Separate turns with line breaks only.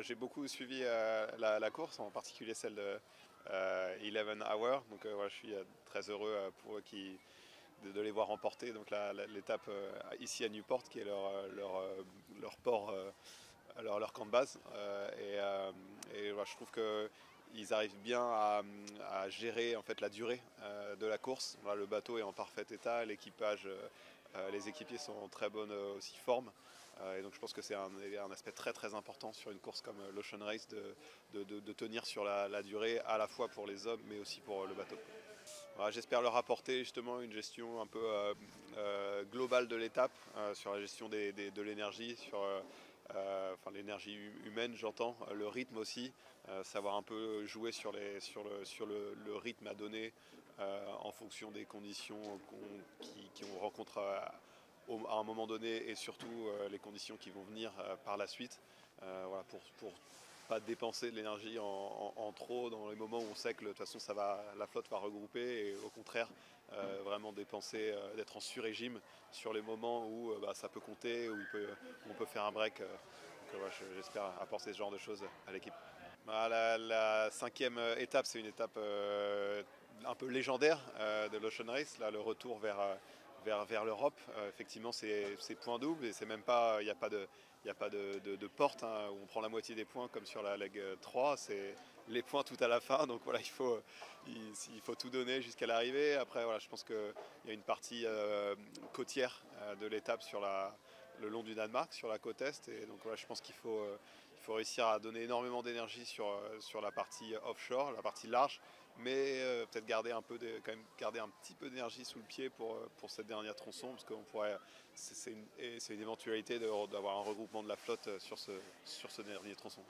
J'ai beaucoup suivi la course, en particulier celle de 11 Hour. Donc je suis très heureux pour eux de les voir remporter donc l'étape ici à Newport, qui est leur port, leur camp de base. Je trouve qu'ils arrivent bien à gérer en fait la durée de la course. Voilà, le bateau est en parfait état, l'équipage, les équipiers sont en très bonne aussi forme. Et donc je pense que c'est un aspect très très important sur une course comme l'Ocean Race de tenir sur la durée, à la fois pour les hommes mais aussi pour le bateau. Voilà, j'espère leur apporter justement une gestion un peu globale de l'étape, sur la gestion de l'énergie, sur l'énergie humaine, j'entends, le rythme aussi, savoir un peu jouer sur le rythme à donner en fonction des conditions qu'on rencontre à un moment donné, et surtout les conditions qui vont venir par la suite, voilà, pour pas dépenser de l'énergie en trop dans les moments où on sait que de toute façon la flotte va regrouper, et au contraire vraiment dépenser, d'être en sur-régime sur les moments où ça peut compter, où on peut faire un break. J'espère apporter ce genre de choses à l'équipe. La cinquième étape, c'est une étape un peu légendaire de l'Ocean Race, là, le retour vers l'Europe. Effectivement, c'est point double, et c'est même pas, il n'y a pas de porte, hein, où on prend la moitié des points comme sur la leg 3. C'est les points tout à la fin, donc voilà, il faut tout donner jusqu'à l'arrivée. Après, voilà, je pense qu'il y a une partie côtière de l'étape le long du Danemark, sur la côte est, et donc voilà, je pense qu'il faut réussir à donner énormément d'énergie sur la partie offshore, la partie large, mais peut-être quand même garder un petit peu d'énergie sous le pied pour cette dernière tronçon, parce qu'on pourrait, c'est une éventualité d'avoir un regroupement de la flotte sur ce dernier tronçon.